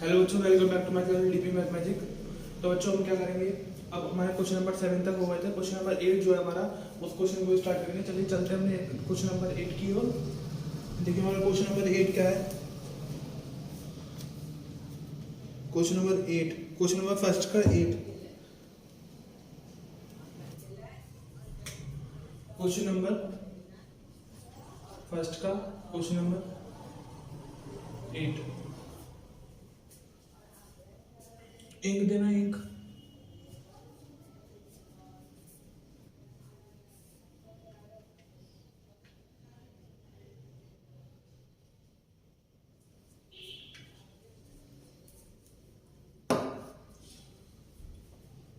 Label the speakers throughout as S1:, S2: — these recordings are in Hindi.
S1: हेलो बच्चों, welcome back to my channel DP math magic. तो बच्चों हम क्या करेंगे, अब हमारे क्वेश्चन नंबर 7 तक हो गए थे। क्वेश्चन नंबर 8 जो है हमारा, उस क्वेश्चन को स्टार्ट करेंगे। चलिए चलते हैं हमने क्वेश्चन नंबर 8 की ओर। देखिए हमारा क्वेश्चन नंबर 8 क्या है। Question number 8, question number first का 8, क्वेश्चन नंबर फर्स्ट का क्वेश्चन नंबर 8। इंक देना, इंक।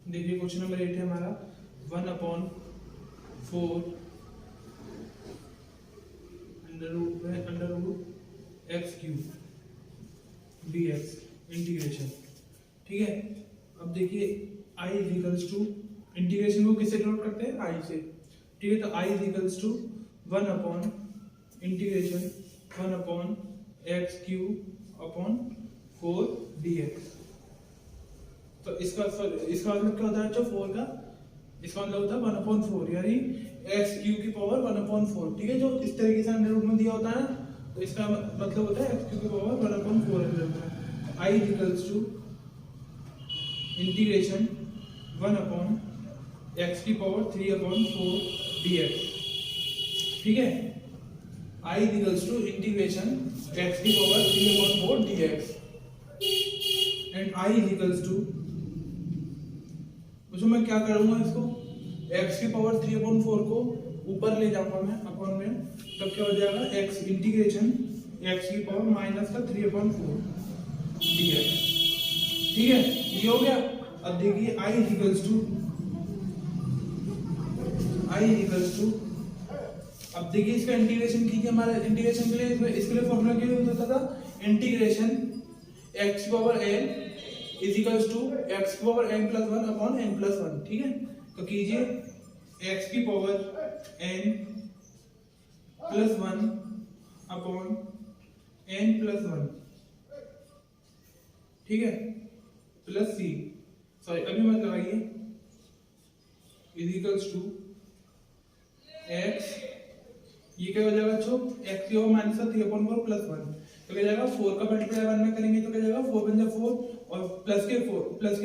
S1: देखिए क्वेश्चन नंबर 8 है हमारा 1/4 under root x cube dx integration. ठीक है, अब देखिए i is equals to, integration को किससे डिनोट करते हैं, i से। ठीक है, तो i is equals to 1 integration 1 x cube upon 4 dx। तो इसका मतलब क्या होता है बच्चों, 4 का इसका मतलब होता है 1/4, यानी एक्स क्यूब की पावर 1/4। ठीक है, जो इस तरीके से अंडर रूट में दिया होता है ना, तो इसका मतलब होता है एक्स क्यूब की power 1/4 under root. i is equals to integration 1 x की पावर 3/4 dx। ठीक है, i is equals to integration x की power 3/4 dx and i is equals to, उसमें मैं क्या करूंगा, इसको x की पावर 3/4 को ऊपर ले जाऊंगा मैं अपॉन में, तब क्या हो जाएगा x इंटीग्रेशन x की पावर माइनस का 3/4 dx। ठीक है, ये हो गया। अब देखिए i इज इक्वल्स टू, अब देखिए इसका इंटीग्रेशन कीजिए। हमारा इंटीग्रेशन के लिए, इसके लिए फॉर्मूला क्या यूज होता था, इंटीग्रेशन x की power n is equals to x की power n plus 1 upon n plus 1। ठीक है, तो कीजिए x की power n plus 1 upon n plus 1। ठीक है, प्लस c, सॉरी अभी मत लगाइए, इज इक्वल्स टू x, ये क्या हो जाएगा बच्चों, x की पावर माइनस 3/4 प्लस 1, तो क्या जाएगा 4 का मल्टीप्लाई 1 में करेंगे तो क्या जाएगा 4 × 4 और प्लस के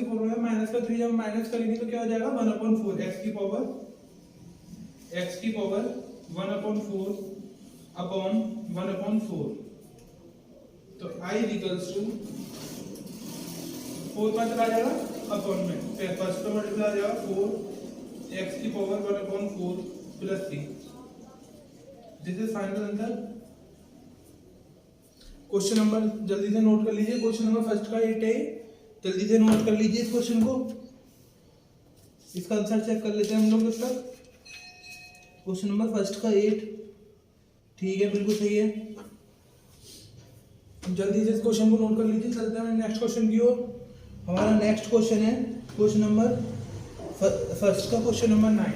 S1: 4 में माइनस का 3 जब माइनस करेंगे तो क्या हो जाएगा 1/4 x की पावर 1/4 अपॉन 1/4। तो i इज इक्वल्स टू 4 का चला जाएगा अपॉन में, फिर फर्स्ट का मल्टीप्लाई आ जाएगा 4 x की power 1/4 plus 3। This is final answer. Question number जल्दी से नोट कर लीजिए, क्वेश्चन नंबर फर्स्ट का 8 है, जल्दी से नोट कर लीजिए इस क्वेश्चन को। इसका आंसर चेक कर लेते हैं हम लोग इसका। क्वेश्चन नंबर फर्स्ट का 8, ठीक है, बिल्कुल सही है। जल्दी से इस क्वेश्चन को नोट कर लीजिए, चलते हैं नेक्स्ट क्वेश्चन की ओर। हमारा नेक्स्ट क्वेश्चन है क्वेश्चन नंबर फर्स्ट का question number 9।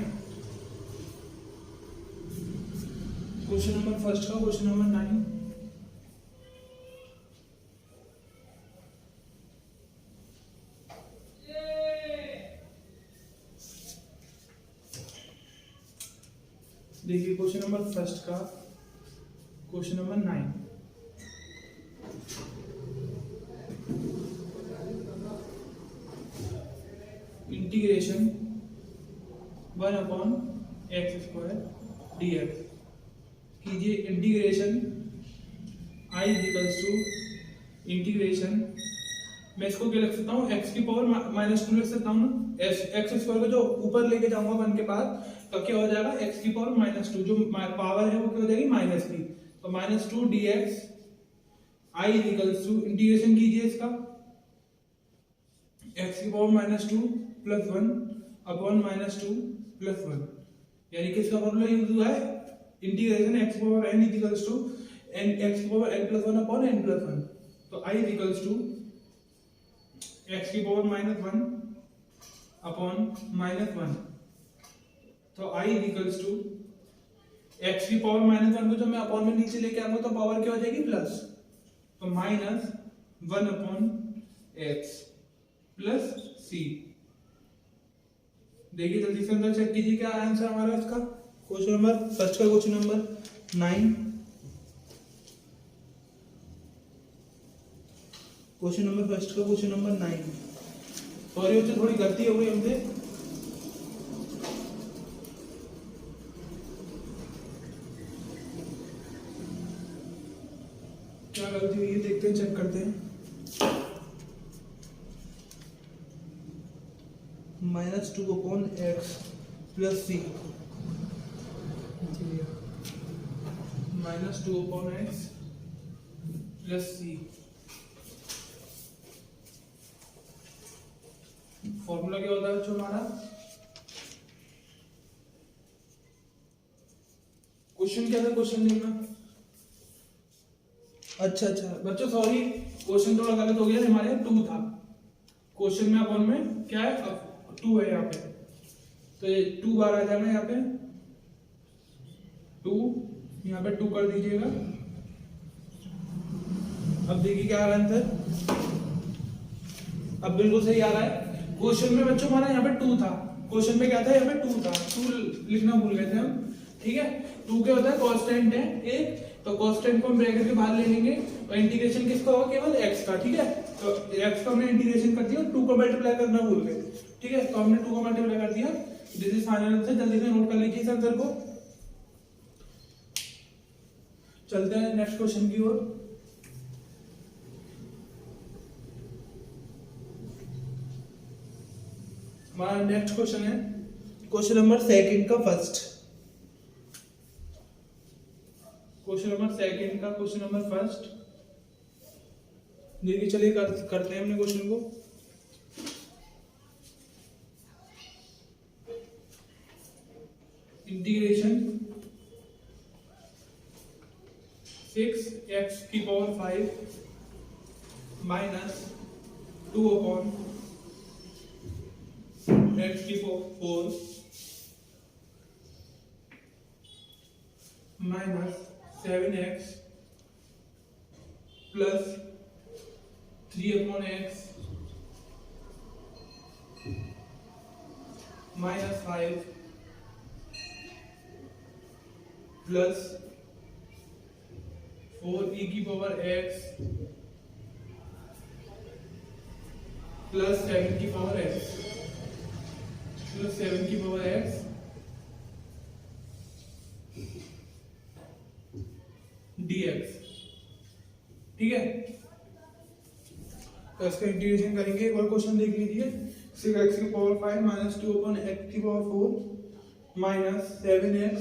S1: Question number first का क्वेश्चन नंबर 9। देखिए क्वेश्चन नंबर फर्स्ट का question number 9। Integration 1/x² dx कीजिए। Integration i equals to integration, मैं इसको क्या लिख सकता हूँ, x की पावर -2 लिख सकता हूँ ना, x² को जो ऊपर लेके जाऊंगा 1 के पास, तो क्या हो जाएगा x की पावर -2, जो पावर है वो क्या हो जाएगी माइनस की, तो -2 dx i equals to, integration कीजिए इसका x की पावर -2 प्लस 1 अपॉन -2 प्लस 1, यानी कि इसका फॉर्मूला यूज हुआ है इंटीग्रेशन x की power n equals to x की power n plus 1 upon n plus 1। तो i इक्वल्स टू x की पावर -1 अपॉन -1, तो i इक्वल्स टू x की पावर -1 को जब मैं अपॉन में नीचे लेके आऊंगा तो पावर क्या हो जाएगी प्लस, तो -1/(n एक्स प्लस सी। देखिए जल्दी से अंदर चेक कीजिए क्या आंसर हमारा इसका। क्वेश्चन नंबर फर्स्ट का question number 9, question number first का क्वेश्चन नंबर 9। सॉरी बच्चे थोड़ी गलती हो गई हमसे। क्या गलती हुई है देखते हैं, चेक करते हैं। -2/x प्लस सी, -2/x प्लस सी। फॉर्मूला क्या होता है बच्चों हमारा? क्वेश्चन क्या था, क्वेश्चन लिखना। अच्छा बच्चों सॉरी, क्वेश्चन थोड़ा गलत हो गया, हमारे 2 था क्वेश्चन में। अपन में क्या है, अब 2 है यहाँ पे, तो ये 2 बार आ जाएगा यहाँ पे 2, यहाँ पे 2 कर दीजिएगा। अब देखिए क्या आ रहा है आंसर, अब बिल्कुल सही आ रहा है। क्वेश्चन में बच्चों हमारा यहाँ पे 2 था, क्वेश्चन में क्या था, यहाँ पे 2 था, 2 लिखना भूल गए थे हम। ठीक है, 2 क्या होता है, कांस्टेंट है एक, तो कांस्टेंट को हम ब्रैकेट के बाहर ले लेंगे और इंटीग्रेशन किसका होगा, केवल x का। ठीक है, तो x का हमने इंटीग्रेशन कर दिया, 2 को मल्टीप्लाई करना भूल गए। ठीक है, तो हमने 2 को मल्टीप्लाई कर दिया। This is final answer. जल्दी से नोट कर लीजिए इस आंसर को। चलते हैं नेक्स्ट क्वेश्चन की ओर। हमारा नेक्स्ट क्वेश्चन है क्वेश्चन नंबर सेकंड का फर्स्ट, क्वेश्चन नंबर सेकंड का क्वेश्चन नंबर फर्स्ट। देखिए चलिए करते हैं हमने क्वेश्चन को। Integration 6x⁵ minus 2/x⁴ minus 7x plus 3/x minus 5 plus 4e⁻x plus 7e⁻x plus 7e⁻x dx। ठीक है, तो इसका इंटीग्रेशन करेंगे। एक और क्वेश्चन देख लीजिए, 6x⁵ minus 2/x⁴ minus 7x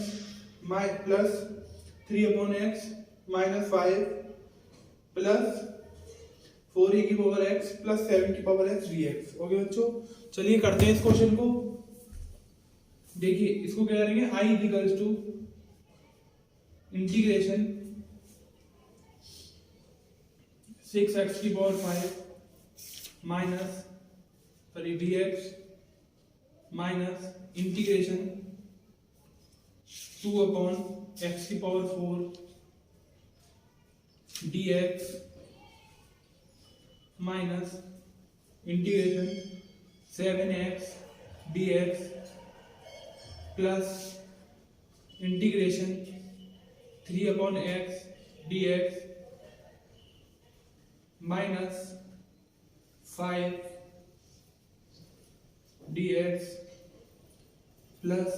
S1: plus 3/x minus 5 plus 4e⁻x plus 7e⁻x dx। Okay बच्चों, चलिए करते हैं इस क्वेश्चन को। देखिए इसको क्या करेंगे, i equals to integration 6x⁵ minus dx minus integration 2/x⁴ dx minus integration 7x dx plus integration 3/x dx minus 5 dx plus,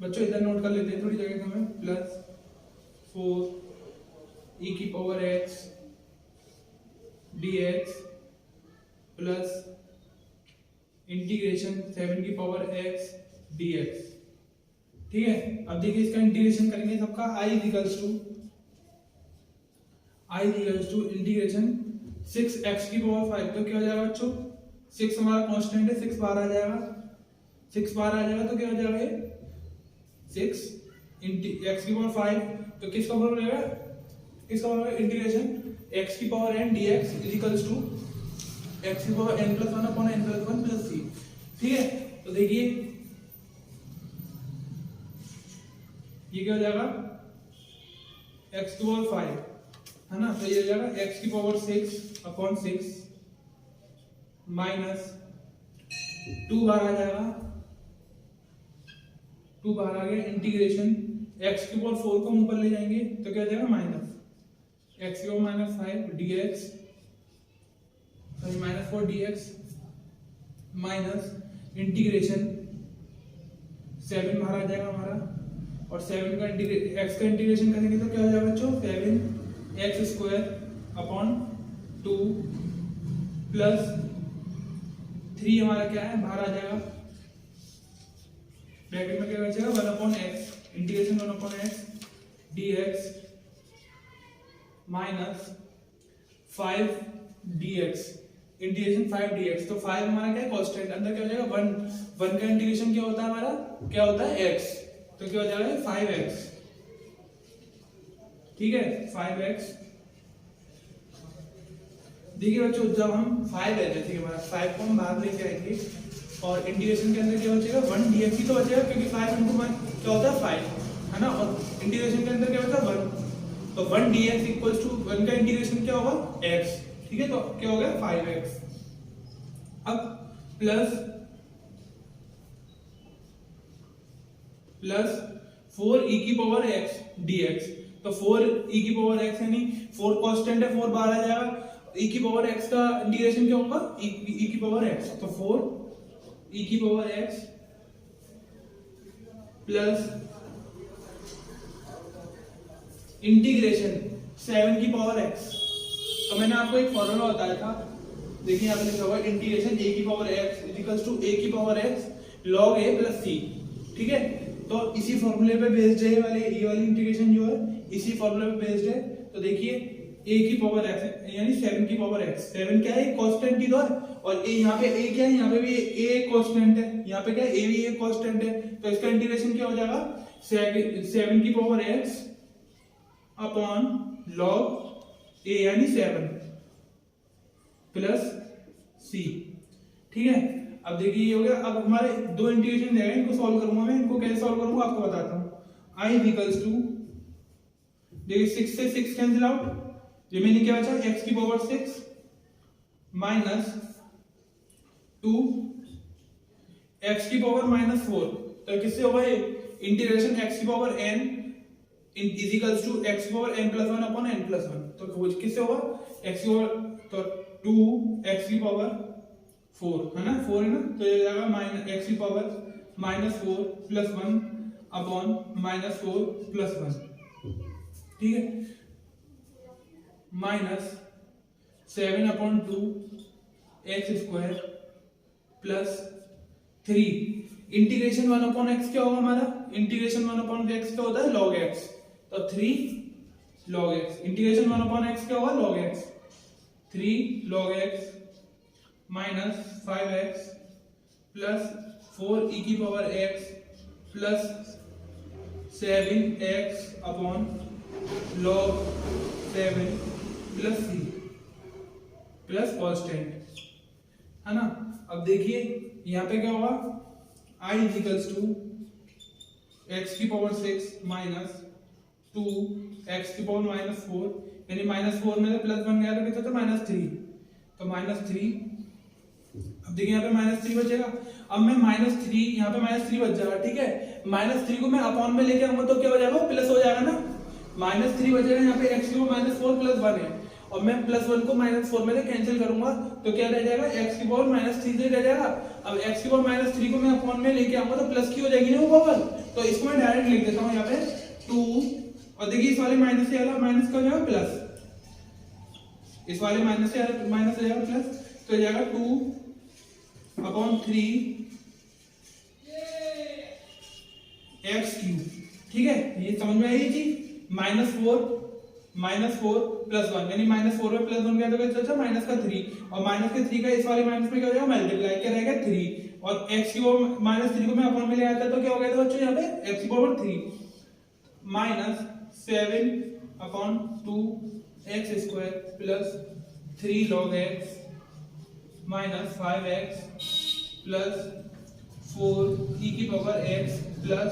S1: बच्चों इधर नोट कर लेते हैं थोड़ी जगह हमें, plus 4e⁻x dx plus integration 7e⁻x dx। ठीक है, अब देखिए इसका इंटीग्रेशन करेंगे सबका। i equals to integration 6x⁵ तो क्या हो जाएगा बच्चों, 6 हमारा कांस्टेंट है, 6 बार आ जाएगा, 6 बार आ जाएगा तो क्या हो जाएगा ये 6 x⁵ तो किसका फॉर्मूला रहेगा, किसका formula, integration x⁻n dx equals to x⁻n+1/n+1 plus c। ठीक है, तो देखिए ये क्या हो जाएगा, x⁵ है ना, तो ये हो जाएगा x की पावर 6 अपॉन 6 माइनस 2 बार आ जाएगा, 2 बार आ गया, इंटीग्रेशन x की पावर 4 को ऊपर ले जाएंगे तो क्या हो जाएगा माइनस x की power minus 5 dx, sorry minus 4 dx minus integration 7 बाहर आ जाएगा हमारा, और 7 का x का इंटीग्रेशन करेंगे तो क्या हो जाएगा बच्चों 7x स्क्वायर अपॉन 2 प्लस 3 हमारा क्या है बाहर आ जाएगा, ब्रैकेट में क्या बचेगा 1 upon x, integration 1 upon x dx minus 5 dx, integration 5 dx, तो 5 हमारा क्या है कांस्टेंट, अंदर क्या हो जाएगा 1 का इंटीग्रेशन क्या होता है हमारा, क्या होता है x, तो क्या हो जाएगा 5x, ठीक है 5x। देखिए बच्चों जब हम 5 है जैसे कि हमारा 5 को हम बाहर लेके आएंगे और इंटीग्रेशन के अंदर क्या बचेगा 1 dx ही तो बचेगा, क्योंकि 5 into 1 क्या होता है 5 है ना, और इंटीग्रेशन के अंदर क्या बचा 1, तो 1 dx इक्वल्स टू 1 का इंटीग्रेशन क्या होगा x, ठीक है, तो क्या हो गया 5x। अब प्लस 4 e की पावर x dx, तो 4 e की पावर x यानी 4 कांस्टेंट है, 4 बाहर आ जाएगा, e की पावर x का इंटीग्रेशन क्या होगा e की पावर x, तो 4 e की पावर x प्लस इंटीग्रेशन 7 की पावर x, तो मैंने आपको एक फॉर्मूला बताया था, देखिए यहाँ पे लिखा हुआ है इंटीग्रेशन a की power x equals to a की power x log a plus c, ठीक है, तो इसी फॉर्मूले पे बेस्ड है ये वाली इंटीग्रेशन जो है इसी फॉर्मूले पे बेस्ड है। तो देखिए a की पावर x यानी 7 की पावर x, 7 क्या है कांस्टेंट ही तो है, और a यहाँ पे a क्या है, यहाँ पे भी a कांस्टेंट है, यहाँ पे क्या है a भी एक कांस्टेंट है, तो इसका इंटीग्रेशन क्या हो जाएगा 7 की power x upon log a यानी 7 प्लस c, ठीक है। अब देखिए ये हो गया, अब हमारे दो इंटीग्रेशन रहेगा, इनको सॉल्व करूंगा मैं, इनको कैसे सॉल्व करूंगा आपको बताता हूं। i इक्वल्स टू देखिए 6 से 6 कैंसिल आउट, रिमेनिंग क्या बचा x की पावर 6 माइनस 2 x की पावर माइनस 4, तो किससे होगा ये इंटीग्रेशन x की power n is equals to x की power n plus 1 upon n plus 1, तो किससे होगा x की पावर, तो 2 x की पावर 4 है ना, 4 है ना, तो ये जाएगा माइनस x की power minus 4 plus 1 upon minus 4 plus 1, ठीक है, minus 7 upon 2 x square plus 3 integration 1 upon x क्या होगा हमारा, इंटीग्रेशन 1 अपॉन x क्या होता है log x, तो 3 log x, integration 1 upon x क्या होगा log x, 3 log x minus 5x plus 4 e की power x plus 7x upon log 7 plus c plus constant है ना। अब देखिए यहाँ पे क्या होगा i इक्वल्स टू x की पावर 6 माइनस 2 x की पावर माइनस 4, यानी माइनस 4 में से प्लस 1 गया तो कितना था माइनस 3, तो माइनस 3, अब देखिए यहाँ पे माइनस 3 बचेगा, अब मैं माइनस 3 यहाँ पे माइनस 3 बच जाएगा, ठीक है, माइनस 3 को मैं अपॉन में लेके आऊंगा तो क्या हो जाएगा प्लस हो जाएगा ना, माइनस 3 बचेगा, यहाँ पे x की पावर माइनस 4 प्लस 1 है, और मैं प्लस 1 को माइनस 4 में से कैंसिल करूंगा तो क्या रह जाएगा x की पावर माइनस 3 से रह जाएगा। अब x की पावर माइनस 3 को मैं अपॉन में लेके आऊंगा तो प्लस की हो जाएगी ना वो पावर, तो इसको मैं डायरेक्ट लिख देता हूँ यहाँ पे 2, और देखिए इस वाले माइनस से वाला माइनस का हो जाएगा प्लस, इस वाले माइनस से माइनस हो जाएगा प्लस, तो हो जाएगा 2 अपॉन 3 x क्यूब, ठीक है, ये समझ में आई ये चीज, माइनस 4 प्लस 1 यानी माइनस 4 में प्लस 1 गया तो क्या बचा माइनस का 3, और माइनस के 3 का इस वाले माइनस में क्या हो जाएगा मल्टीप्लाई, क्या रहेगा 3, और x की पावर माइनस 3 को मैं अपॉन में ले आया था तो क्या हो गया था बच्चों यहाँ पे x की power 3 minus 7 upon 2 x square plus 3 log x minus 5x plus 4 e की पावर x प्लस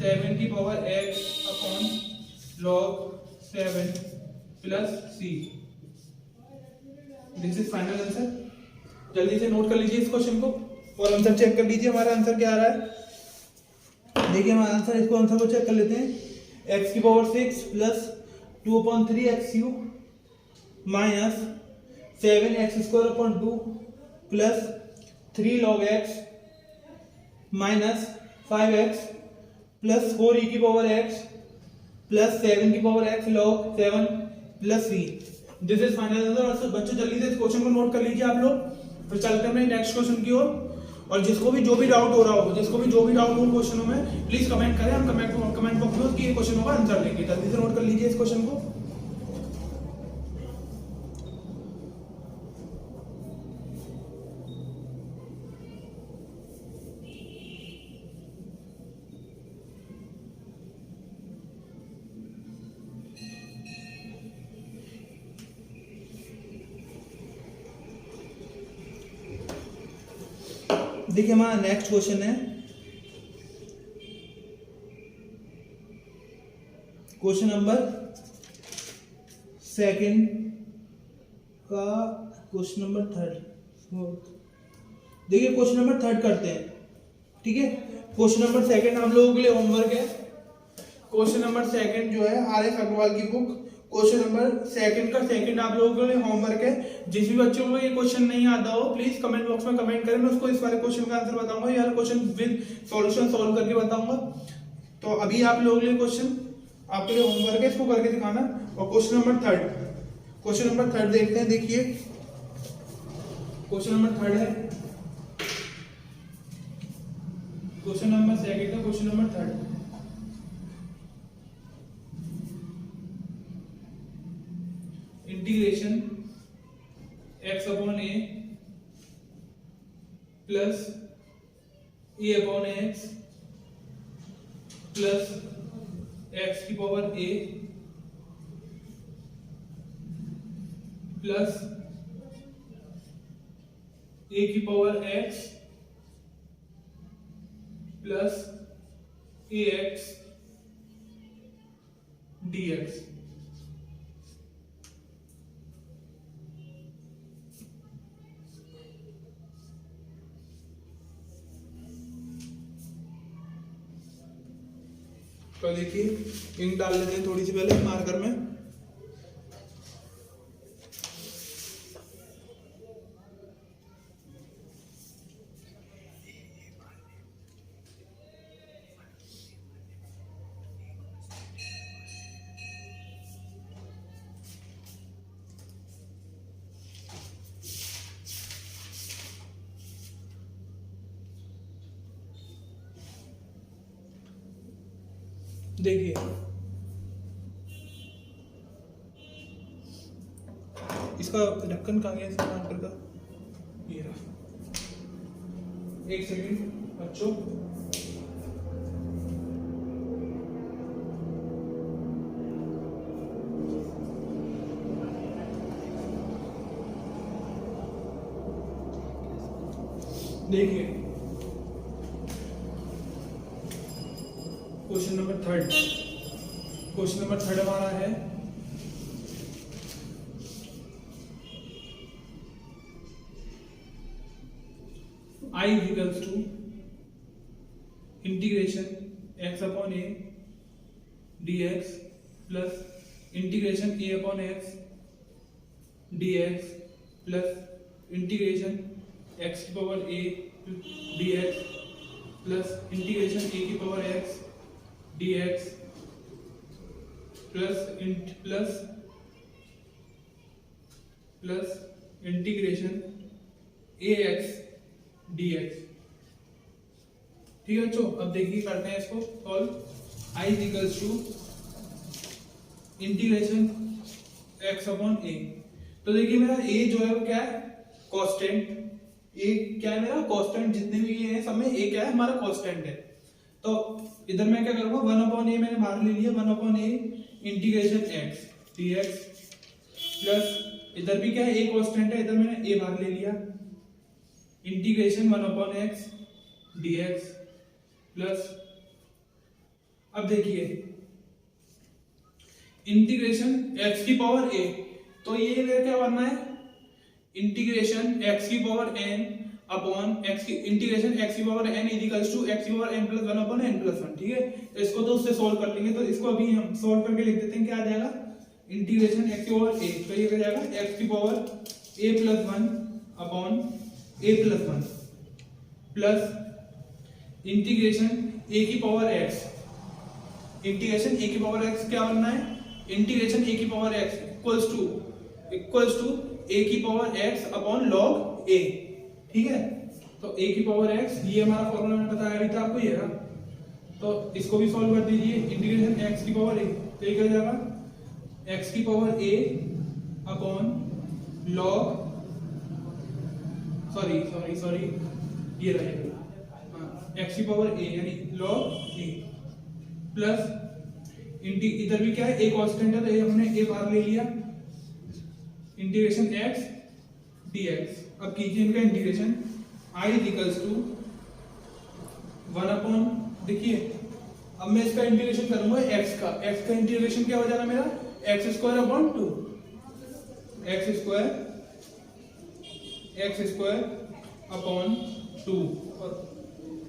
S1: 7 की power x upon log 7 plus C. This is final answer. जल्दी से नोट कर लीजिए इस क्वेश्चन को और आंसर चेक कर लीजिए हमारा आंसर क्या आ रहा है। देखिए हमारा आंसर, इसको आंसर को चेक कर लेते हैं। x की power 6 plus 2/3 x cube minus 7x square upon 2 plus 3 log x minus 5x plus 4e की पावर x प्लस 7 की power x log 7 plus c। This is final answer. और बच्चों जल्दी से इस क्वेश्चन को नोट कर लीजिए आप लोग, फिर चलते हैं नेक्स्ट क्वेश्चन की ओर। और जिसको भी जो भी डाउट हो रहा हो, क्वेश्चनों में, प्लीज कमेंट करें, हम कमेंट बॉक्स में उसकी क्वेश्चनों का आंसर देंगे। जल्दी से नोट कर लीजिए इस क्वेश्चन को। देखिए हमारा नेक्स्ट क्वेश्चन है क्वेश्चन नंबर सेकंड का, क्वेश्चन नंबर थर्ड। देखिए क्वेश्चन नंबर थर्ड करते हैं, ठीक है। क्वेश्चन नंबर सेकंड हम लोगों के लिए होमवर्क है। क्वेश्चन नंबर सेकंड जो है RS अग्रवाल की बुक, क्वेश्चन नंबर सेकंड का सेकंड आप लोगों के लिए होमवर्क है। जिस भी बच्चों को ये क्वेश्चन नहीं आता हो, प्लीज कमेंट बॉक्स में कमेंट करें, मैं उसको इस वाले क्वेश्चन का आंसर बताऊंगा या क्वेश्चन विद सॉल्यूशन सॉल्व करके बताऊंगा। तो अभी आप लोगों के लिए क्वेश्चन, आपके लिए होमवर्क है, इसको करके दिखाना। और क्वेश्चन नंबर थर्ड देखते हैं। देखिए क्वेश्चन नंबर थर्ड है, क्वेश्चन नंबर सेकंड का question number third. Integration x upon a plus a upon x plus x की पावर a प्लस a की power x plus ax dx। तो देखिए इंक डाल लेते हैं थोड़ी सी पहले मार्कर में। देखिए इसका ढक्कन कहाँ गया इसका मार्कर का, ये रहा। एक सेकंड बच्चों, देखिए क्वेश्चन नंबर थर्ड हमारा है I equals to integration x upon a dx plus integration a upon x dx plus integration x की power a dx plus integration a की power x dx plus integration ax dx। ठीक है बच्चों, अब देखिए करते हैं इसको solve. I equals to integration x upon a। तो देखिए मेरा a जो है वो क्या है, कांस्टेंट। a क्या है मेरा कांस्टेंट, जितने भी ये है सब में a क्या है हमारा कांस्टेंट है। तो इधर मैं क्या करूंगा, 1 अपॉन a मैंने बाहर ले लिया, 1 upon a integration x dx plus इधर भी क्या है a कांस्टेंट है, इधर मैंने a बाहर ले लिया, integration 1 upon x dx plus, अब देखिए इंटीग्रेशन x की पावर a, तो ये क्या बनना है, इंटीग्रेशन x की पावर n अपॉन x की इंटीग्रेशन x की power n equals to x की power n plus 1 upon n plus 1। ठीक है, तो इसको तो उससे सॉल्व कर लेंगे, तो इसको अभी हम सॉल्व करके लिख देते हैं, क्या आ जाएगा, इंटीग्रेशन x की पावर a, तो ये क्या जाएगा x की power a plus 1 upon a plus 1 plus integration a की पावर x, इंटीग्रेशन a की पावर x क्या बनना है, इंटीग्रेशन a की power x equals to a की power x upon log a। ठीक है, तो a की पावर x, ये हमारा फॉर्मूला मैंने बताया अभी था आपको, ये रहा, तो इसको भी सॉल्व कर दीजिए, इंटीग्रेशन x की पावर a, तो ये क्या हो जाएगा x की power a upon log sorry ये रहेगा x की पावर a यानी log a प्लस इधर भी क्या है, a कांस्टेंट है, तो ये हमने a बार ले लिया, इंटीग्रेशन x dx। अब कीजिए इनका integration, i equals to 1 upon, देखिए अब मैं इसका इंटीग्रेशन करूंगा x का इंटीग्रेशन क्या हो जाएगा मेरा, x square upon 2, x square upon 2, और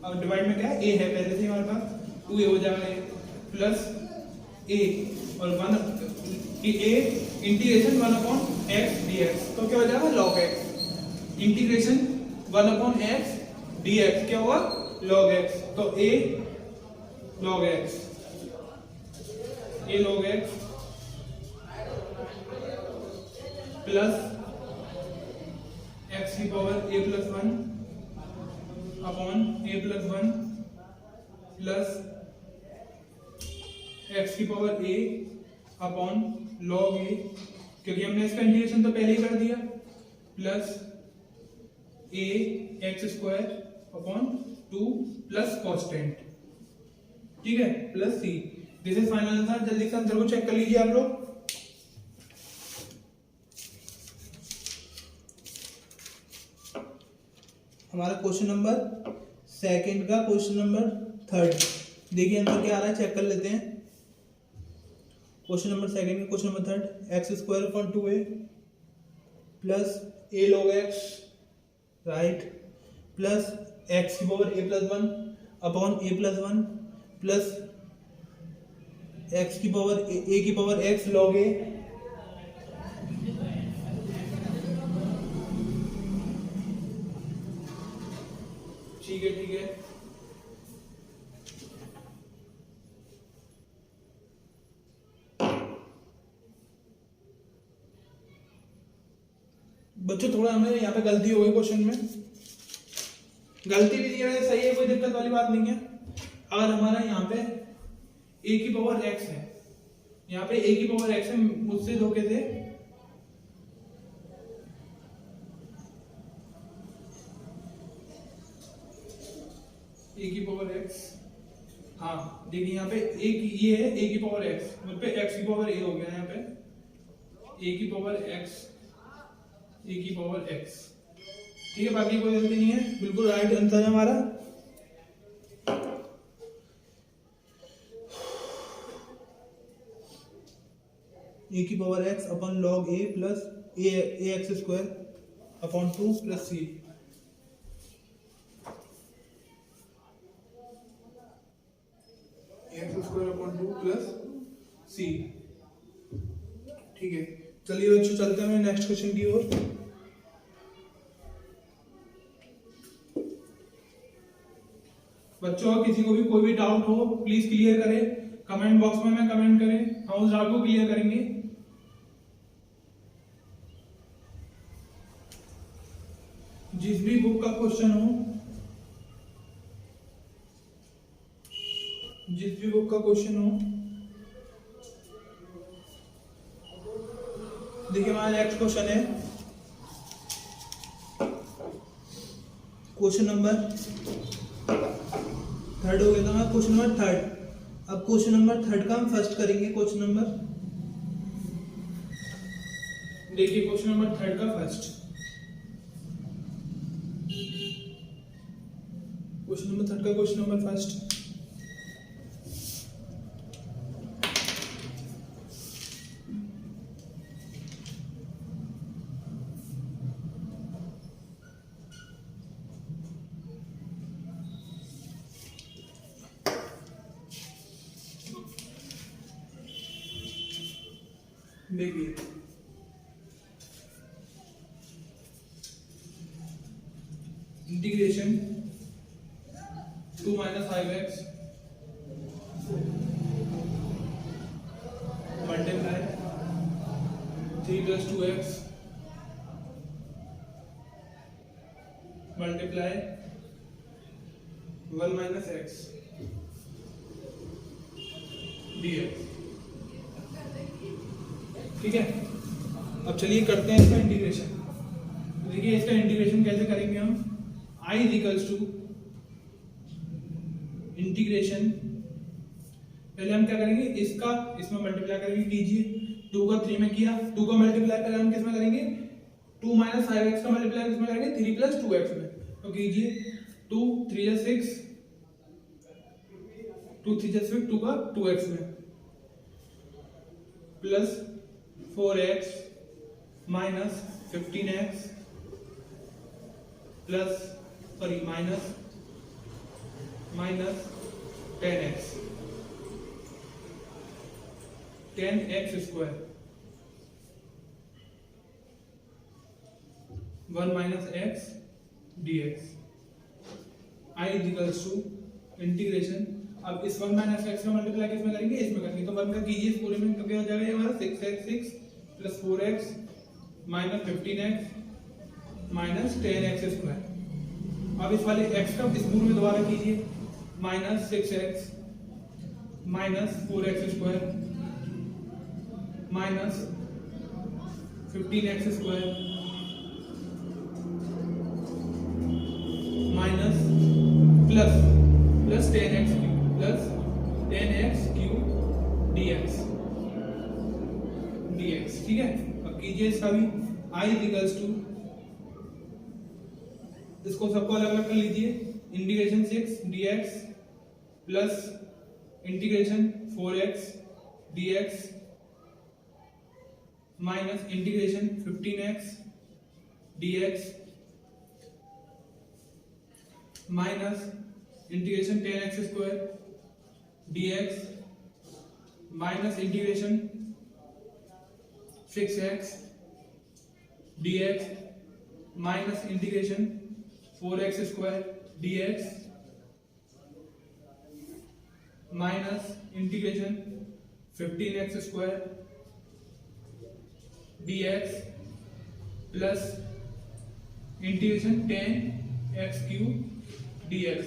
S1: अब डिवाइड में क्या है, a है पहले से हमारे पास, 2a हो जाएगा प्लस a और 1 a integration 1 upon x dx, तो क्या हो जाएगा log x, integration 1 upon x dx क्या होगा log x, तो a log x plus x की power a plus 1 upon a plus 1 plus x की power a upon log a, क्योंकि हमने इसका इंटीग्रेशन तो पहले ही कर दिया, plus a x square upon 2 plus constant. ठीक है, plus c, this is final answer. जल्दी से आंसर को चेक कर लीजिए आप लोग। हमारा क्वेश्चन नंबर सेकंड का क्वेश्चन नंबर थर्ड, देखिए आंसर क्या आ रहा है, चेक कर लेते हैं। क्वेश्चन नंबर सेकंड का question number third, x square upon 2a plus a log x right, plus x की power a plus 1 upon a plus 1 plus x की पावर a की पावर x log a, ठीक है बच्चों, थोड़ा हमें यहाँ पे गलती हो गई क्वेश्चन में, गलती भी दिया है, सही है, कोई दिक्कत वाली बात नहीं है। अगर हमारा यहाँ पे a की पावर x है, यहाँ पे a की पावर x है, मुझसे धोखे थे, a की पावर x, हाँ देखिए यहाँ पे ये है a की पावर x, मुझ पे x की पावर a हो गया, यहाँ पे a की पावर x, a की पावर x। ठीक है, बाकी कोई गलती नहीं है, बिल्कुल राइट आंसर है हमारा। a की power x upon log a plus a x square upon 2 plus c, x square upon 2 plus c। ठीक है, चलिए बच्चों चलते हैं नेक्स्ट क्वेश्चन की ओर। बच्चों किसी को भी कोई भी डाउट हो प्लीज क्लियर करें, कमेंट बॉक्स में कमेंट करें, हम उस डाउट को क्लियर करेंगे। जिस भी बुक का क्वेश्चन हो, जिस भी बुक का क्वेश्चन हो, देखिए हमारा नेक्स्ट क्वेश्चन है क्वेश्चन नंबर थर्ड हो गया था हमारा, क्वेश्चन नंबर थर्ड। अब क्वेश्चन नंबर थर्ड का हम फर्स्ट करेंगे, क्वेश्चन नंबर, देखिए क्वेश्चन नंबर थर्ड का फर्स्ट, क्वेश्चन नंबर थर्ड का क्वेश्चन नंबर फर्स्ट, देखिए integration 2 minus 5x multiply 3 plus 2x multiply 1 minus x dx। ठीक है, अब चलिए करते हैं इसका इंटीग्रेशन। देखिए इसका इंटीग्रेशन कैसे करेंगे हम। I is equals to integration, पहले हम क्या करेंगे, इसका इसमें मल्टीप्लाई करेंगे, कीजिए 2 का 3 में किया, 2 का मल्टीप्लाई पहले हम किस में करेंगे, 2 माइनस 5x का मल्टीप्लाई किस में करेंगे, 3 प्लस 2x में। तो कीजिए 2 3 जा 6, 2 3 जा 6, 2 का 2x में plus 4x minus 15x plus sorry minus 10x 10x square 1 minus x dx। I is equals to integration, अब इस 1 माइनस x का मल्टीप्लाई किसमें करेंगे, इसमें करेंगे। तो 1 का कीजिए, इस पूरे में क्या हो जाएगा, ये हमारा 6x plus 4x minus 15x minus 10x square. अब इस वाले x का इस पूरे में दोबारा कीजिए, minus 6x minus 4x square minus 15x square minus plus 10x cube dx। ठीक है, अब कीजिए इसका भी। I इक्वल्स टू, इसको सबको अलग अलग कर लीजिए, integration 6 dx plus integration 4x dx minus integration 15x dx minus integration 10x square dx minus integration 6x dx minus integration 4x square dx minus integration 15x square dx plus integration 10x cube dx।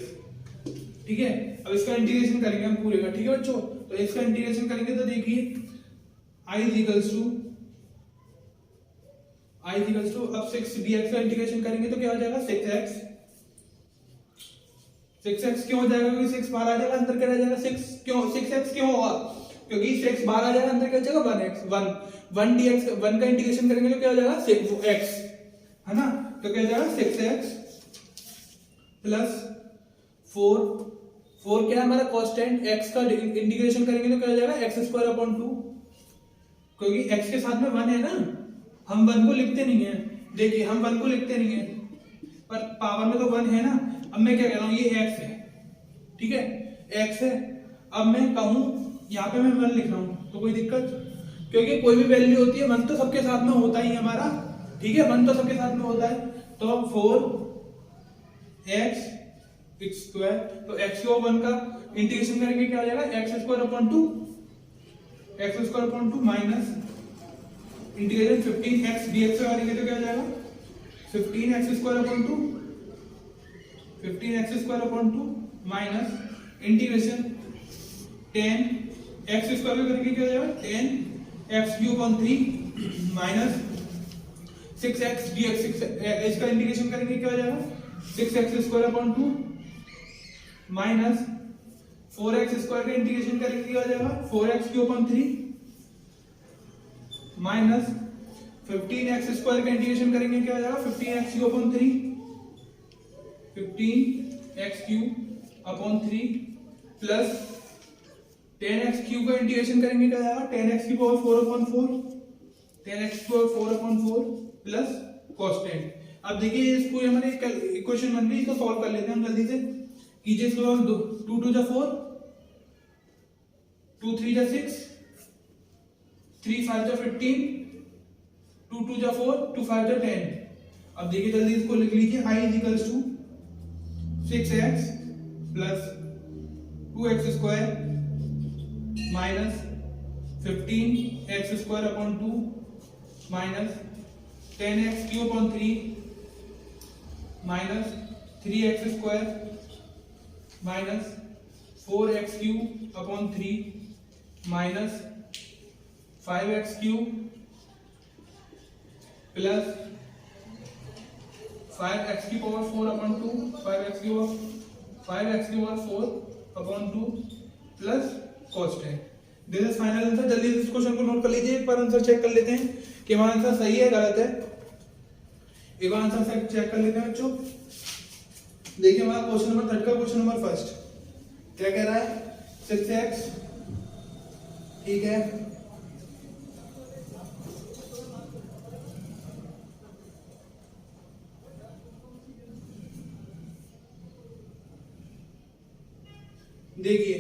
S1: ठीक है, अब इसका इंटीग्रेशन करेंगे हम पूरे का। ठीक है बच्चों, तो इसका इंटीग्रेशन करेंगे तो देखिए I इज इक्वल्स टू अब 6 dx का इंटीग्रेशन करेंगे तो क्या हो जाएगा, 6x क्यों हो जाएगा, क्योंकि 6 बाहर आ जाएगा, अंदर क्या रह जाएगा, 6x क्यों होगा, क्योंकि 6 बाहर आ जाएगा, अंदर क्या जाएगा 1 dx। 1 का इंटीग्रेशन करेंगे तो क्या हो जाएगा 6x, है ना, तो क्या हो जाएगा 6x प्लस 4 क्या है हमारा कांस्टेंट, x का इंटीग्रेशन करेंगे तो क्या हो जाएगा x स्क्वायर अपॉन 2, क्योंकि x के साथ में 1 है ना, हम 1 को लिखते नहीं है। देखिए हम 1 को लिखते नहीं है, पर पावर में तो 1 है ना। अब मैं क्या कह रहा हूं, ये x है, ठीक है, x है। अब मैं कहूं यहाँ पे मैं 1 लिख रहा हूं तो कोई दिक्कत, क्योंकि कोई भी वैल्यू होती है 1 तो सबके साथ में होता ही है हमारा। ठीक है, 1 तो सबके साथ में होता है। तो 4x स्क्वायर, तो x को 1 का इंटीग्रेशन करेंगे क्या हो जाएगा, x square upon 2 minus integration 15x dx करेंगे तो क्या हो जाएगा 15x square upon 2 minus integration 10x square करेंगे क्या हो जाएगा 10x cube upon 3 minus 6x dx। इसका इंटीग्रेशन करेंगे क्या हो जाएगा 6x square upon 2 minus 4x square का इंटीग्रेशन करेंगे क्या हो जाएगा 4x cube upon 3 minus 15x square का इंटीग्रेशन करेंगे क्या हो जाएगा 15x cube upon 3 15x cube upon 3 plus 10x cube का इंटीग्रेशन करेंगे क्या हो जाएगा 10x cube over 4 upon 4 10x cube 4 upon 4 plus constant. अब देखिए इसको हमारे इक्वेशन बन गई, इसको सॉल्व कर लेते हैं हम जल्दी से। कीजिए इसको 2 2 जा 4 2 3 जा 6 3 5 जा 15, 2 2 जा 4, 2 5 जा 10। अब देखिए जल्दी इसको लिख लीजिए, i is equals to 6x plus 2x square minus 15x square upon 2 minus 10x cube upon 3 minus 3x square minus 4x cube upon 3 minus 5x cube plus 5x की पावर 4 अपॉन 2, 5x की power 4 upon 2 plus cos 10। This is final answer. जल्दी इस क्वेश्चन को नोट कर लीजिए, एक बार आंसर चेक कर लेते हैं कि हमारा आंसर सही है गलत है। एक बार आंसर चेक कर लेते हैं बच्चों। देखिए हमारा क्वेश्चन नंबर 3 का क्वेश्चन नंबर फर्स्ट क्या कह रहा है, 6x, ठीक है, देखिए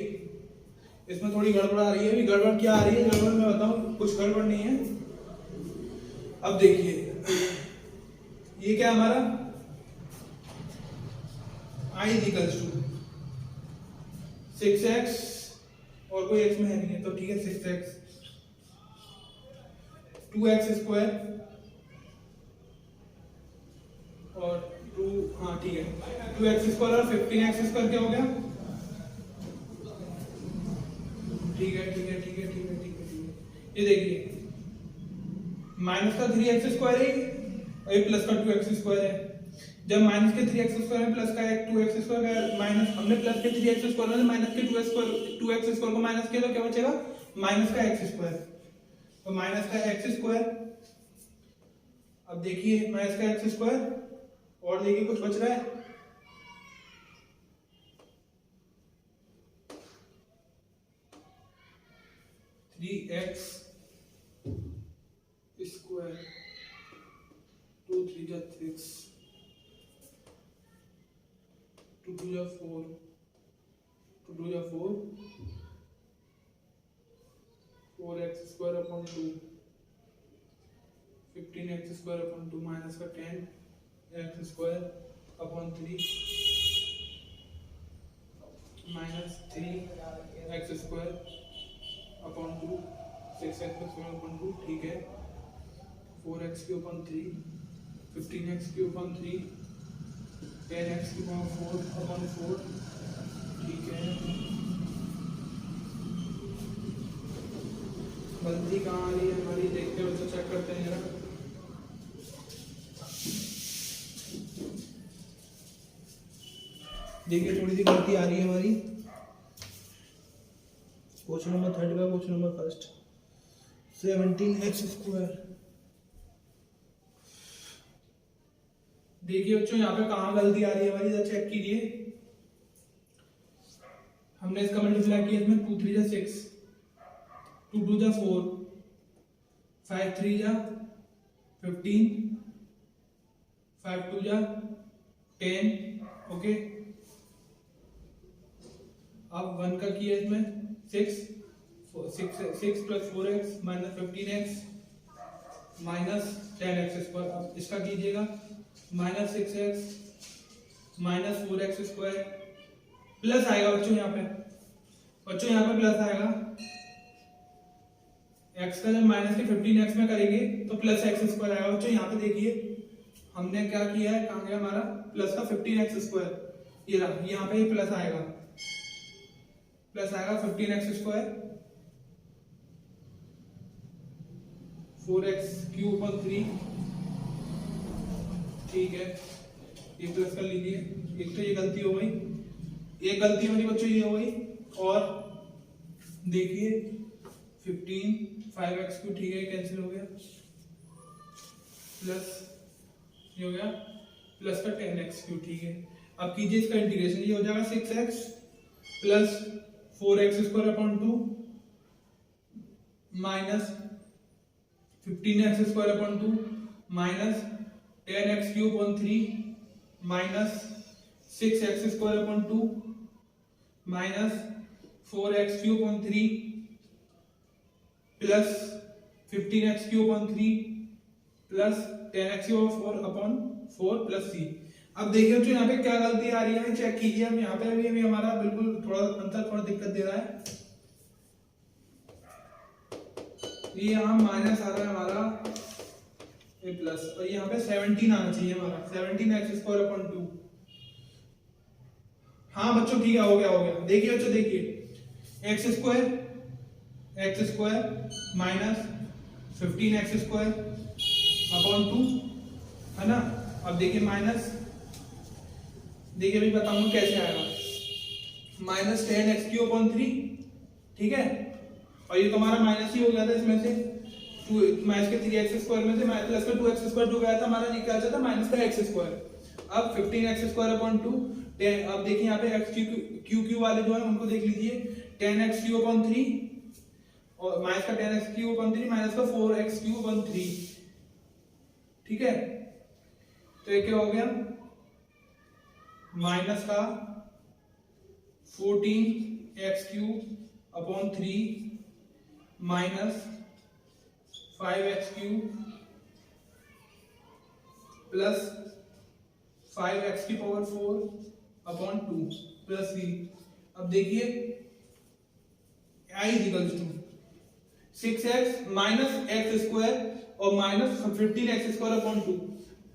S1: इसमें थोड़ी गड़बड़ आ रही है। अभी गड़बड़ क्या आ रही है, गड़बड़ मैं बताऊं, कुछ गड़बड़ नहीं है। अब देखिए ये क्या हमारा i इक्वल्स टू 6x और कोई x में है नहीं है तो ठीक है, 6x 2x स्क्वायर और 2, हाँ ठीक है, 2x स्क्वायर और 15x स्क्वायर क्या हो गया, ठीक है ठीक है ठीक है ठीक है ठीक है ठीक है। ये देखिए माइनस का 3x स्क्वायर है और ये प्लस का 2x स्क्वायर है। जब माइनस के 3x स्क्वायर है प्लस का 2x स्क्वायर माइनस, हमने प्लस के 3x स्क्वायर में माइनस के 2x स्क्वायर को माइनस किया तो क्या बचेगा, माइनस का x स्क्वायर, तो माइनस का x स्क्वायर। अब देखिए माइनस का x स्क्वायर और देखिए कुछ बच रहा है, x स्क्वायर 2 3 जा 6 2 2 जा 4 2 2 जा 4 4x square upon 2 15x square upon 2 minus का 10x square upon 3 minus 3x square upon 2 6x square upon 2, ठीक है, 4x cube upon 3 15x cube upon 3 10x की पावर 4 अपॉन 4, ठीक है। गलती कहाँ आ रही है हमारी, देखते हुए तो चेक करते हैं जरा। देखिए थोड़ी सी गलती आ रही है हमारी। क्वेश्चन नंबर 3 का question number first 17x square. देखिए बच्चों यहाँ पे कहाँ गलती आ रही है हमारी, जरा चेक कीजिए। हमने इसका मल्टीप्लाई किया इसमें 2 3 जा 6 2 2 जा 4 5 3 जा 15 5 2 जा 10, ओके। अब 1 का किया इसमें 6 plus 4x minus 15x minus 10x square. अब इसका कीजिएगा minus 6x minus 4x square plus आएगा बच्चों यहाँ पे प्लस आएगा। x का जब माइनस के 15x में करेंगे तो प्लस x स्क्वायर आएगा बच्चों। यहाँ पे देखिए हमने क्या किया है, कहाँ गया हमारा प्लस का 15x स्क्वायर, ये रहा, यहाँ पे प्लस आएगा 15x square 4x cube upon 3, ठीक है, ये प्लस कर लीजिए। एक तो ये गलती हो गई, एक गलती हमारी बच्चों ये हो गई। और देखिए 15 5x क्यूब, ठीक है, कैंसिल हो गया, प्लस ये हो गया प्लस का 10x क्यूब, ठीक है। अब कीजिए इसका इंटीग्रेशन, ये हो जाएगा 6x plus 4x square upon 2 minus 15x square upon 2 minus 10x cube upon 3 minus 6x square upon 2 minus 4x cube upon 3 plus 15x³ plus 10x⁴/4 plus c। अब देखिए बच्चों यहाँ पे क्या गलती आ रही है चेक कीजिए। हम यहाँ पे अभी हमारा बिल्कुल थोड़ा अंतर थोड़ा दिक्कत दे रहा है। ये यहाँ माइनस आ रहा है हमारा ये प्लस, और यहाँ पे 17 आना चाहिए हमारा 17x² 2। हाँ बच्चों ठीक है, हो गया हो गया। देखिए बच्चों देखिए x² माइनस 15x² 2 है ना। अब देखिए माइनस, देखिए अभी बताऊंगा कैसे आएगा। माइनस 10x³ ठीक है, और ये तो हमारा माइनस ही हो गया था इसमें से 2 माइनस के 3x² में से प्लस का 2x² हो गया था हमारा, ये क्या था माइनस का x²। अब 15x² 2 अब देखिए यहाँ पे x³ वाले जो है उनको देख लीजिए 10x³ और माइनस का 10x³ माइनस का 4x³ ठीक है। तो ये क्या हो गया माइनस का 14x³ minus 5x³ plus 5x⁴/2 plus c। अब देखिए i equals to 6x minus x² और माइनस 15x² 2।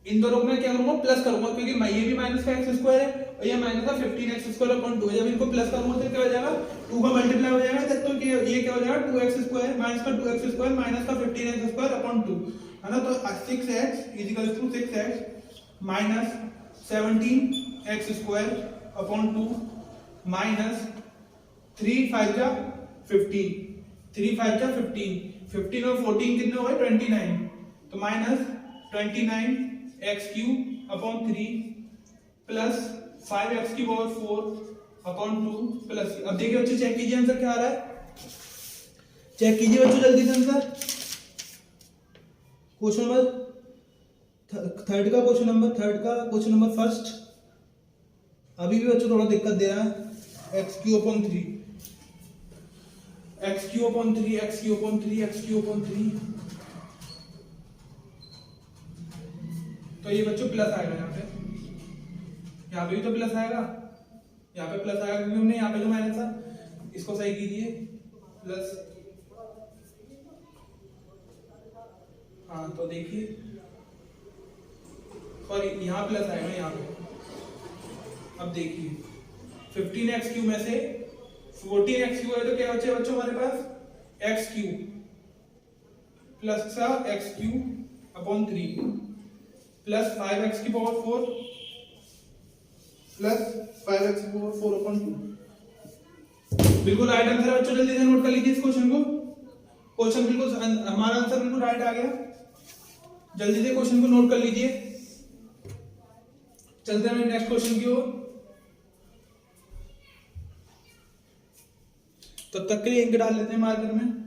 S1: इन दोनों को मैं क्या करूंगा प्लस करूंगा, क्योंकि ये भी माइनस का x² है और ये माइनस का 15x² 2 है। जब इनको प्लस करूंगा तो क्या हो जाएगा 2 का मल्टीप्लाई हो जाएगा, तो ये क्या हो जाएगा 2x² माइनस का 2x² माइनस का 15x² 2 है ना। तो 6x equals to 6x minus 17x² 2 minus 3 5 जा 15 3 5 जा 15 15 और 14 कितने हो गए 29, तो minus 29x³ 3 plus 5x⁴/2 plus. अब देखिए बच्चों चेक कीजिए आंसर क्या आ रहा है, चेक कीजिए बच्चों जल्दी से आंसर। क्वेश्चन नंबर थर्ड का क्वेश्चन नंबर फर्स्ट अभी भी बच्चों थोड़ा दिक्कत दे रहा है। x³ तो ये बच्चों प्लस आएगा यहाँ पे भी तो प्लस आएगा, यहाँ पे प्लस आएगा क्योंकि हमने यहाँ पे जो माइनस था इसको सही कीजिए प्लस। हाँ तो देखिए सॉरी यहाँ प्लस आएगा यहाँ पे। अब देखिए 15x³ में से 14x³ है तो क्या बचे बच्चों हमारे पास x³ प्लस का x³ 3 plus 5x⁴ plus 5x⁴ 2। बिल्कुल राइट आंसर है बच्चों, जल्दी से नोट कर लीजिए इस क्वेश्चन को। क्वेश्चन बिल्कुल हमारा आंसर बिल्कुल राइट आ गया, जल्दी से क्वेश्चन को नोट कर लीजिए। चलते हैं नेक्स्ट क्वेश्चन की ओर। तब तक के लिए इंक डाल लेते हैं मार्कर में।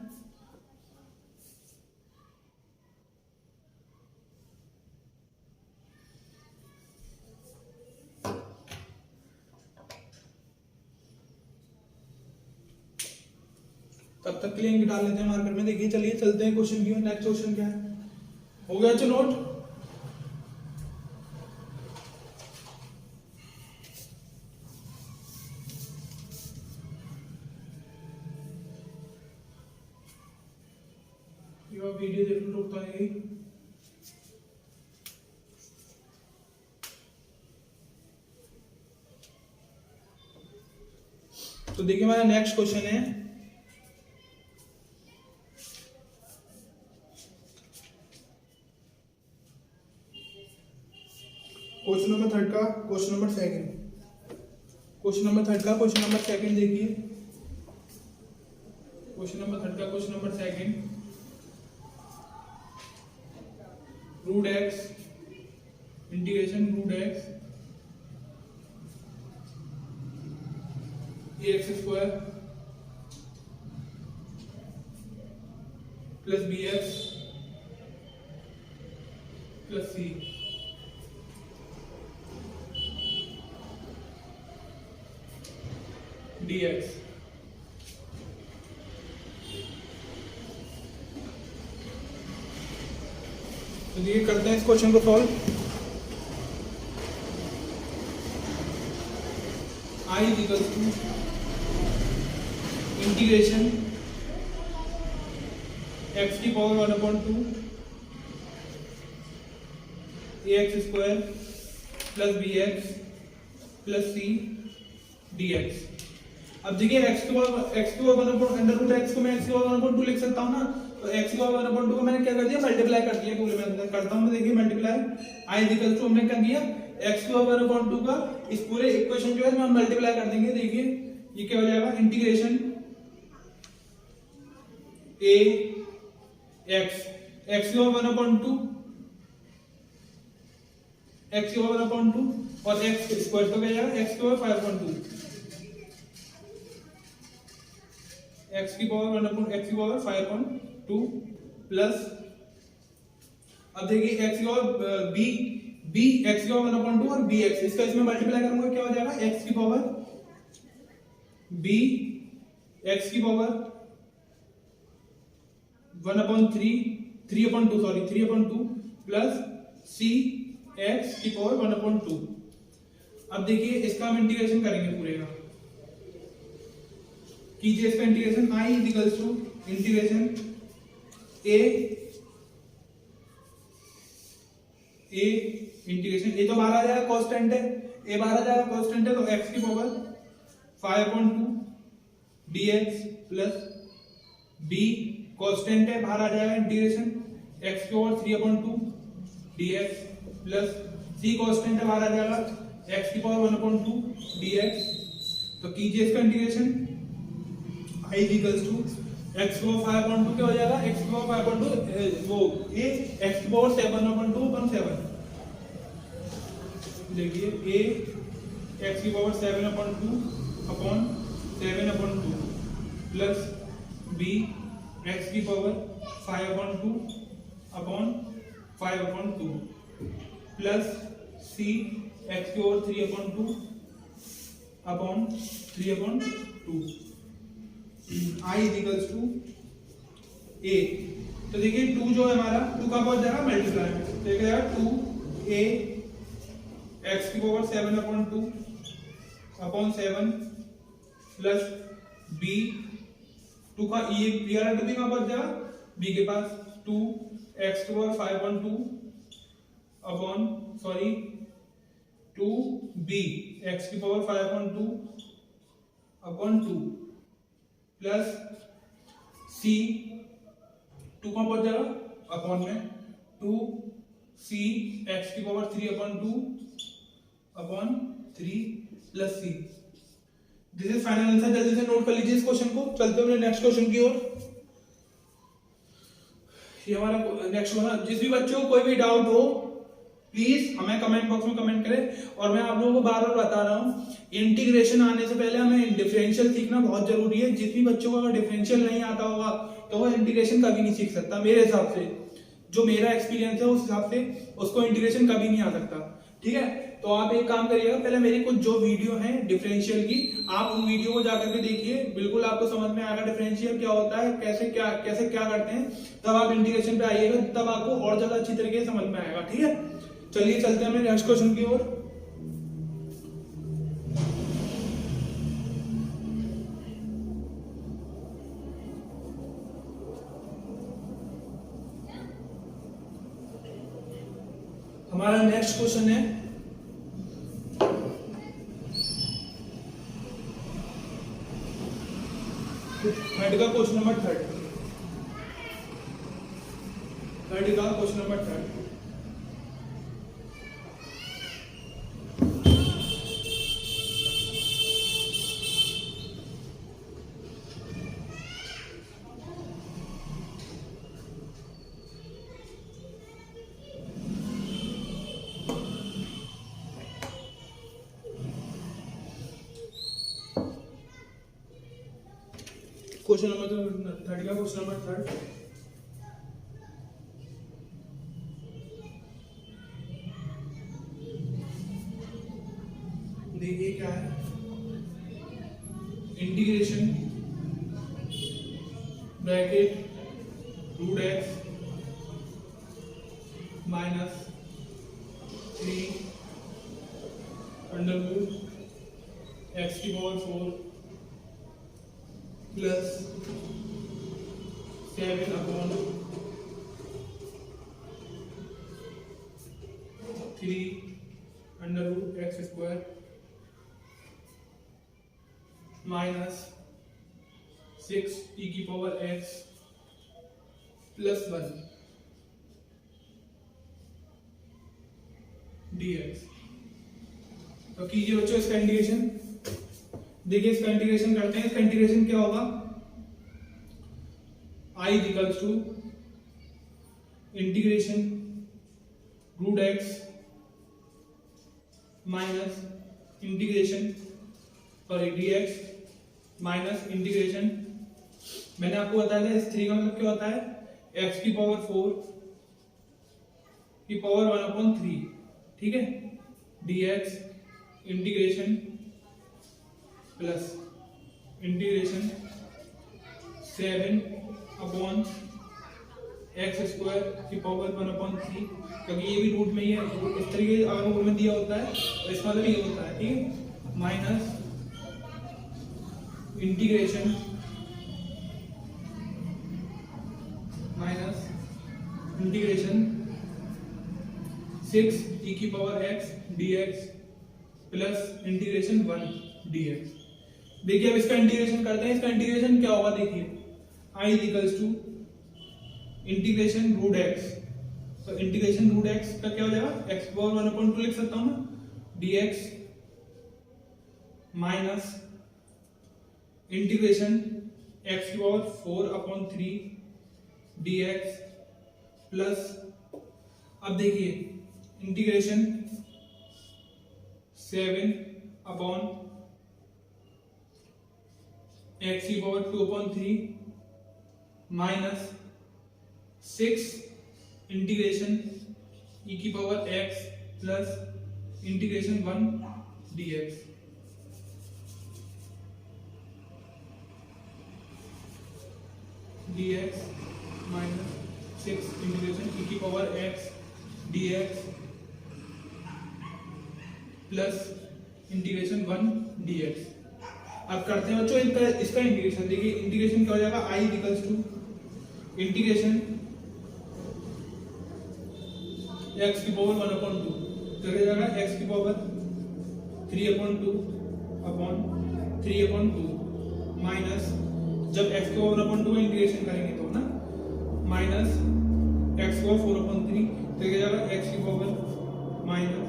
S1: तब तक के लिए इंक डाल लेते हैं मार्कर में। देखिए चलिए चलते हैं क्वेश्चन की ओर। नेक्स्ट क्वेश्चन क्या है, हो गया चलो नोट। वीडियो देखने रुकता है। तो देखिए हमारा नेक्स्ट क्वेश्चन है क्वेश्चन नंबर थर्ड का क्वेश्चन नंबर सेकंड देखिए। क्वेश्चन नंबर थर्ड का question number second √x integration √x ax² plus bx plus c dx। चलिए करते हैं इस क्वेश्चन को solve. I is equal to integration x की power 1/2 ax square plus bx plus c dx। अब देखिए x की पावर 1/√x को मैं x की पावर 1/2 लिख सकता हूँ ना, तो x की पावर 1/2 को मैंने क्या कर दिया, मल्टीप्लाई कर दिया पूरे में। अंदर करता हूँ, देखिए multiply i is equal to हमने क्या किया, x की पावर 1/2 का इस पूरे इक्वेशन जो है हम मल्टीप्लाई कर देंगे। देखिए ये क्या हो जाएगा, इंटीग्रेशन a x की पावर 1/2 x की पावर 1/2 और x स्क्वायर तो क्या जाएगा, x की पावर 5/2 x की पावर 5/2 प्लस, अब देखिए x की पावर b x की पावर 1/2 और bx, इसका इसमें मल्टीप्लाई करूंगा क्या हो जाएगा, x की पावर b x की पावर 3/2 प्लस c x की पावर 1/2। अब देखिए इसका हम इंटीग्रेशन करेंगे पूरे का, कीजिए इसका integration. i is equal to integration a integration a तो बाहर आ जाएगा, कांस्टेंट है, a बाहर आ जाएगा कांस्टेंट है, तो x की power 5/2 dx plus b constant है, बाहर आ जाएगा इंटीग्रेशन x की power 3/2 dx plus c constant है, बाहर आ जाएगा x की पावर 1/2 dx। तो कीजिए इसका integration, i is equal to x की पावर 5/2 क्या हो जाएगा, x की पावर 5/2 वो a x की पावर 7/2/7। देखिए a x की पावर 7/2/7/2 प्लस b x की पावर 5/2/5/2 प्लस c x की power 3/2/3/2। i is equals to a, तो देखिए 2 जो है हमारा 2 का पहुंच जाएगा मल्टीप्लाई, तो देखिएगा 2a x की पावर 7/2/7 प्लस b 2 का ये वाला 2 भी कहां पहुंच जाएगा, b के पास 2 x की पावर 2b x की पावर 5/2/2 प्लस c 2 कहां पहुंच जाएगा, अपॉन में 2c x की power 3/2/3 plus c। This is final answer. जल्दी से नोट कर लीजिए इस क्वेश्चन को। चलते हैं नेक्स्ट क्वेश्चन की ओर। ये हमारा नेक्स्ट क्वेश्चन, जिस भी बच्चों को कोई भी डाउट हो प्लीज हमें कमेंट बॉक्स में कमेंट करें। और मैं आप लोगों को बार बार बता रहा हूँ, इंटीग्रेशन आने से पहले हमें डिफरेंशियल सीखना बहुत जरूरी है। जिस भी बच्चों को अगर डिफरेंशियल नहीं आता होगा तो वो इंटीग्रेशन कभी नहीं सीख सकता। मेरे हिसाब से, जो मेरा एक्सपीरियंस है उस हिसाब से उसको इंटीग्रेशन कभी नहीं आ सकता। ठीक है, तो आप एक काम करिएगा, पहले मेरी कुछ जो वीडियो है डिफरेंशियल की, आप उन वीडियो को जाकर के देखिए, बिल्कुल आपको समझ में आएगा डिफरेंशियल क्या होता है, कैसे क्या करते हैं। तब आप इंटीग्रेशन पे आइएगा, तब आपको और ज्यादा अच्छी तरीके से समझ में आएगा। ठीक है, चलिए चलते हैं नेक्स्ट क्वेश्चन की ओर। हमारा नेक्स्ट क्वेश्चन है थर्ड का क्वेश्चन नंबर थर्ड का question number third. Question number third का क्वेश्चन नंबर थर्ड। देखिए क्या है, integration bracket root x minus 3 under root x की power 4 plus 7 upon 3 under root x square minus 6 e की पावर x प्लस 1 dx। तो कीजिए बच्चों इसका इंटीग्रेशन। देखिए इसका इंटीग्रेशन करते हैं। इसका इंटीग्रेशन क्या होगा, I equals to integration root x minus integration sorry dx minus integration, मैंने आपको बताया था इस 3 का मतलब क्या होता है, x की पावर 4 की पावर 1/3, ठीक है, dx integration plus integration 7 upon x square की पावर 1/3, क्योंकि ये भी रूट में ही है, इस तरीके अगर रूट में दिया होता है तो इसका मतलब ये होता है, ठीक है, minus integration minus integration 6 e की power x dx plus integration 1 dx। देखिए अब इसका इंटीग्रेशन करते हैं। इसका इंटीग्रेशन क्या होगा, देखिए I equals to integration root x, तो इंटीग्रेशन रूट x का क्या हो जाएगा, x पावर 1/2 लिख सकता हूं मैं, dx माइनस इंटीग्रेशन x की पावर 4/3 dx प्लस, अब देखिए इंटीग्रेशन 7 अपॉन x की पावर 2/3 माइनस 6 इंटीग्रेशन e की power x plus integration 1 dx। dx minus 6 integration e की power x dx plus integration 1 dx। अब करते हैं बच्चों इसका इंटीग्रेशन। देखिए इंटीग्रेशन क्या हो जाएगा, I equals to integration x की पावर 1/2, तो क्या जाएगा x की पावर 3/2 अपॉन 3/2 माइनस, जब x की पावर 1/2 का इंटीग्रेशन करेंगे तो ना, माइनस x की पावर 4/3, तो क्या जाएगा x की पावर माइनस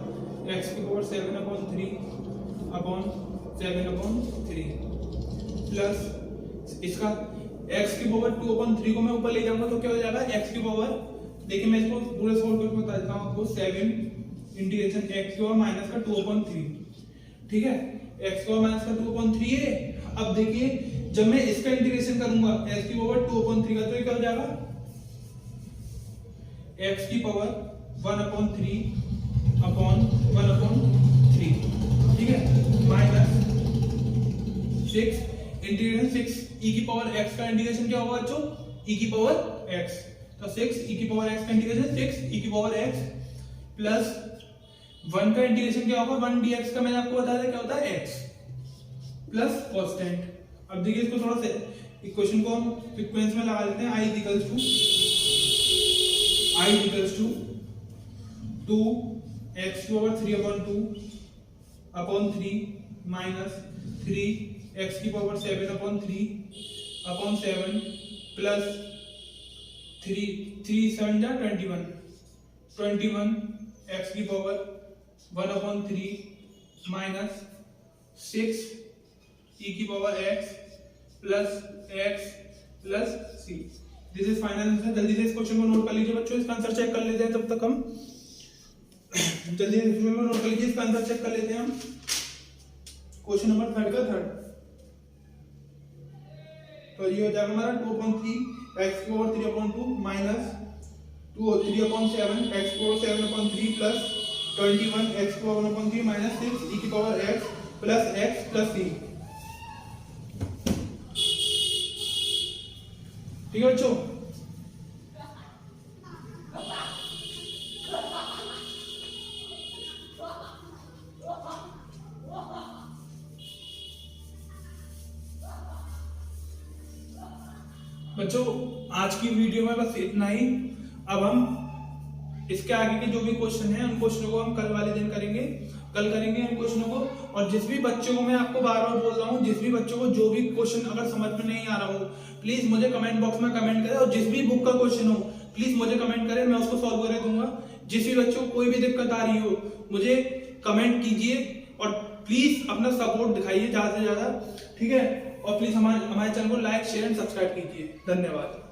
S1: x की पावर 7/3 अपॉन 7/3 प्लस इसका x की पावर 2/3 को मैं ऊपर ले जाऊंगा तो क्या हो जाएगा, x की पावर, देखिए मैं इसको पूरा सॉल्व करके बता देता हूं आपको, 7 इंटीग्रेशन x की पावर माइनस का 2/3, ठीक है, x की पावर माइनस का 2/3 है। अब देखिए जब मैं इसका इंटीग्रेशन करूंगा x की पावर 2/3 का, तो ये क्या हो जाएगा, x की पावर 1/3 अपॉन 1/3, ठीक है, माइनस 6 इंटीग्रेशन 6 e की पावर x का इंटीग्रेशन क्या होगा बच्चों, e की पावर x, तो 6 e की पावर x का इंटीग्रेशन 6 e की पावर x प्लस 1 का इंटीग्रेशन क्या होगा, 1 dx का मैंने आपको बताया था क्या होता है x प्लस कांस्टेंट। अब देखिए इसको थोड़ा सा इक्वेशन को हम सीक्वेंस में लगा लेते हैं। I इक्वल्स टू 2x की पावर 3/2 अपॉन 3 माइनस 3x की पावर 7/3 अपॉन 7 प्लस 3 7 जा 21 x की पावर 1/3 माइनस 6 e की power x plus c। This is final answer. जल्दी से इस क्वेश्चन को नोट कर लीजिए बच्चों, इसका आंसर चेक कर लेते हैं तब तक हम, जल्दी से नोट कर लीजिए, इसका आंसर चेक कर लेते हैं हम। क्वेश्चन नंबर 3 का थर्ड, तो ये हो जाएगा हमारा 2/3 x की पावर 3/2 माइनस 3/7 x की पावर 7/3 प्लस 21 x की पावर 1/3 माइनस 6 e की पावर x प्लस c। ठीक है बच्चों, बच्चों आज की वीडियो में बस इतना ही। अब हम इसके आगे के जो भी क्वेश्चन है उन क्वेश्चनों को हम कल वाले दिन करेंगे, कल करेंगे इन क्वेश्चनों को। और जिस भी बच्चों को, मैं आपको बार बार बोल रहा हूँ, जिस भी बच्चों को जो भी क्वेश्चन अगर समझ में नहीं आ रहा हो प्लीज मुझे कमेंट बॉक्स में कमेंट करें, और जिस भी बुक का क्वेश्चन हो प्लीज मुझे कमेंट करें, मैं उसको सॉल्व कर दूंगा। जिस भी बच्चों को कोई भी दिक्कत आ रही हो मुझे कमेंट कीजिए, और प्लीज अपना सपोर्ट दिखाइए ज्यादा से ज्यादा, ठीक है। और प्लीज हमारे चैनल को लाइक शेयर एंड सब्सक्राइब कीजिए। धन्यवाद।